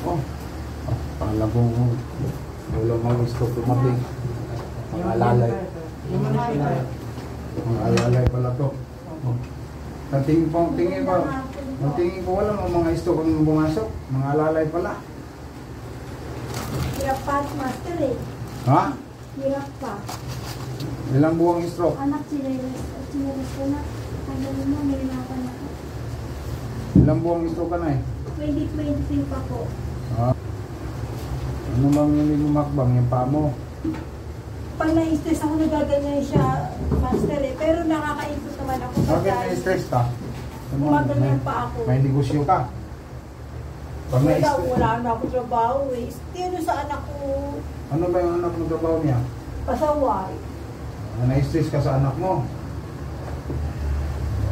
Oh, pala ko wala mga gusto tumating. Mga alalay. Mga alalay pala to. Oh. Tingin ko wala mga stock ang bumasok. Mga alalay pala. Hirap pa, master eh. Ha? Hirap pa. Ilang buwang stroke? Anak, sinilas ko na. Hanggang mo, nilinapan ako. Ilang buwang stroke ka na eh? 2023 pa po. Ha? Ano bang hindi lumakbang yung paa mo? Pag na-stress ako, nagaganyan siya, master eh. Pero nakakaikot naman ako. Bakit na-stress ka? Gumaganyan pa ako. May negosyo ka? Pag Wala na ako trabaho eh. Ano sa anak ko? Ano ba yung anak mo trabaho niya? Pasaway. Na-stress ka sa anak mo?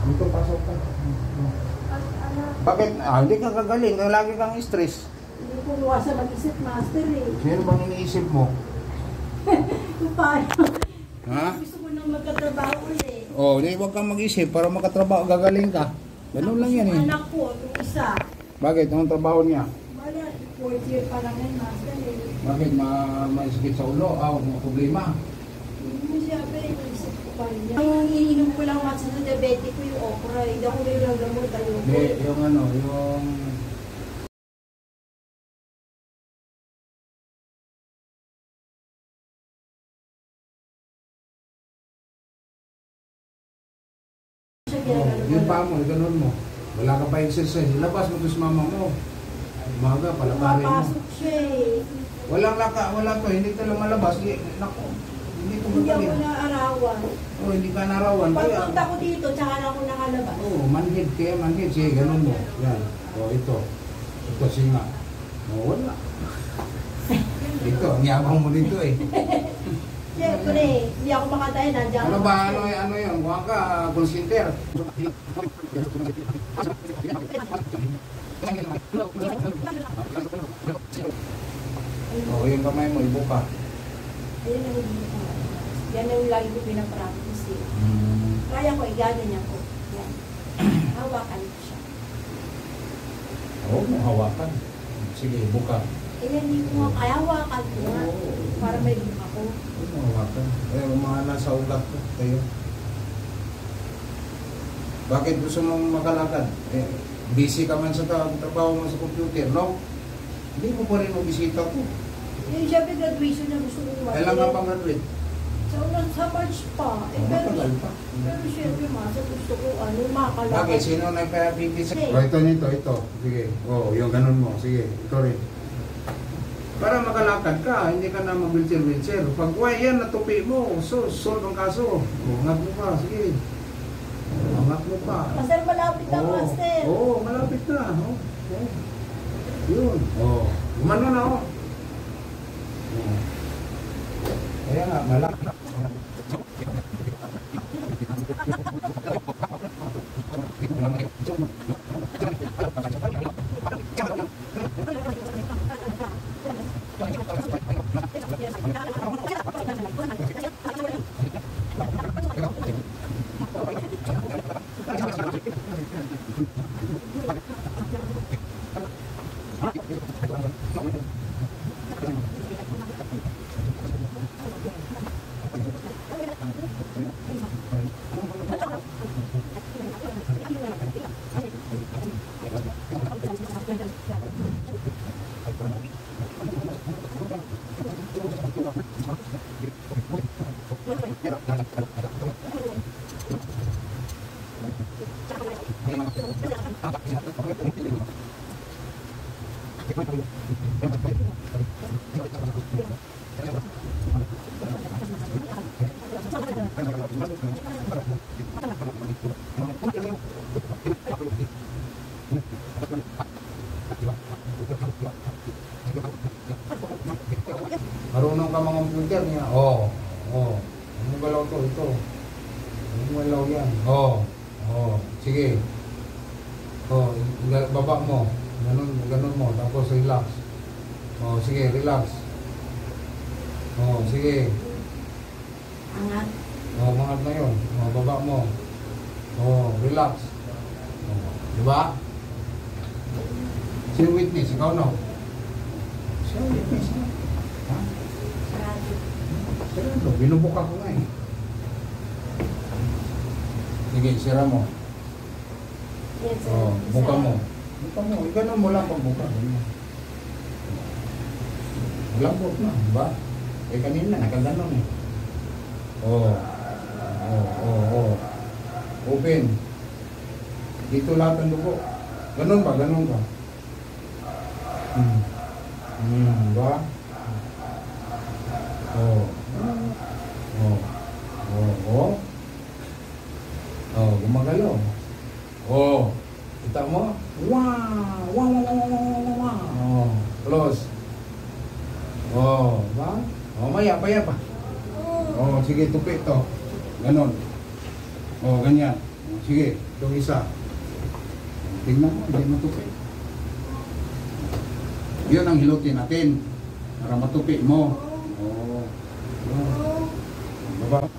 Dito, pasok ka. Anak, Bakit? Hindi ka kagaling. Lagi kang stress. hindi ko luwasa mag-isip, master eh. Sino bang iniisip mo? Kung paano? Ha? Gusto ko nang magkatrabaho ulit. Oh, di wag kang mag-isip para makatrabaho, gagaling ka. Ganun lang yan eh. Yung anak ko, yung isa. Bakit? Anong trabaho niya? Wala, 4th year pa lang yan, master eh. Bakit? May sakit sa ulo? Mga problema? Hindi mo siyempre, inisip ko pa rin yan. Ang iniinom ko lang master sa diabetic ko yung okra. Hindi ako nilagamot tayo. Hindi, yung ano, yung... Yung pa mo, ganun mo. Wala ka pa exercise. Labas mo to sa mama mo. Umaga, palakarin mo. Mapasok siya eh. Wala to. Hindi ka lang malabas. Nako, hindi ko Hindi ako magaling. naarawan. Oh, hindi ka narawan. Pagpunta ko dito, tsaka na ako nakalabas. Oh, manhid kaya manhid. Sige, ganun mo. Yan. Oh, ito. Ito singa. Oh, wala. Ito, ang yabang mo dito eh. Siyempre, hindi ako makatayo. Nandiyan Ano ako. ba? Ano yun? Kuha ka, call center. Oh, yung kamay mo, ibuka. Ayun ang hindi ko. Yan yung lagi ko pinapractice eh. Kaya ko, ganyan ko. Yan. Hawakan ko siya. Oo, hawakan. Sige, buka. Yan, hindi ko nga kaya hawakan ko nga. Para may buka ko. Oo, hawakan. Mga nasa ugat ko, tayo. Bakit gusto mong makalakad? Busy ka man sa trabaho mo sa computer, no? Hindi mo pa rin magbisita ko. Yung siyempre graduation na gusto ko naman. Kailan ka pang graduate? Sa March pa. Matagal pa. Pero siyempre masa gusto ko makalakad. Bakit? Sino na yung sa... Hey. Oh, ito. Sige. Oh, yung ganun mo. Sige, ito rin. Para makalakad ka, hindi ka na mag-wheelchair. Pag yan, natupi mo. So, solve ang kaso. Oh, angat mo pa. Sige. Angat mo pa. Master, malapit na, master. Oo, malapit na. Oh. Yun. Oh. Gumano na, oh. Kaya nga, malapit na. Marunong ka mga computer niya. Oo. Ano galaw to? Ito. Ano galaw yan? Oo. Sige. Baba mo. Ganun mo. Tapos relax. Sige, relax. Sige. Angat. Mangat na yun. Baba mo. Relax. Diba? Si witness, ikaw no? Ha? Sarado. Sarado. Binubuka ko nga eh. Sige, sira mo. Yan, sir. Oh, buka Isa. mo. Buka mo. Ganun mo lang pagbuka. Lambot na, di ba? Eh kanina, nakaganon eh. Oh. Open. Dito lahat ang dugo. Ganun ba? Ganun ba? Ba? Oh. Gumagalaw. Oh. Kita mo? Wow! Oh. Close. Oh, ba? Oh, maya pa. Oh, sige, tupi to. Ganon. Oh, ganyan. Sige, itong isa. Tingnan mo, hindi matupi. Yun ang hilutin natin. Para matupi mo. Oh. Baba.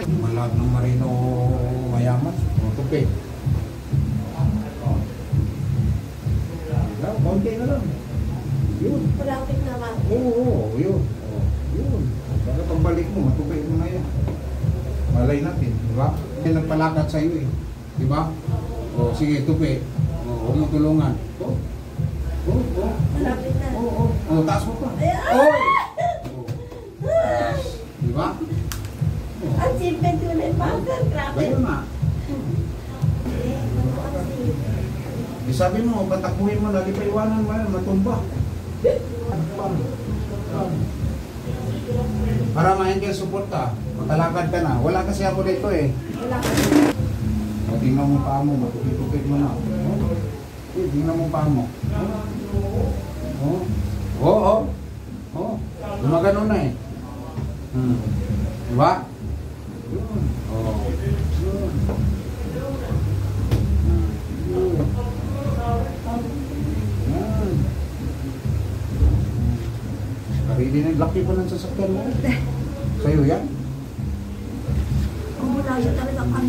Malag ng marino mayaman. O, tupi. Konti na lang. Yun. Malapit naman. Oo, yun. Yun. Para pambalik mo, matupi mo na yan. Malay natin, di ba? Hindi nagpalakat sa iyo eh. Di ba? O, sige, tupi. O, huwag mo tulungan. O. Malapit na. O, taas mo pa. Ayan! Oy! Di ba? Ang simple tunay pa. Grabe. Ganyan na. Di sabi mo, patakbuhin mo, nalipaiwanan mo yan, matumba. Para ma-engage suporta, matalakad ka na. Wala kasi ako dito eh. Wala ka. O, tingnan mo pa mo, matupit-tupit mo na. Tingnan mo pa mo. Gumagano na eh. Diba? Karili na, laki pa ng sasakyan mo. Sa'yo yan? Kung wala yun talaga ang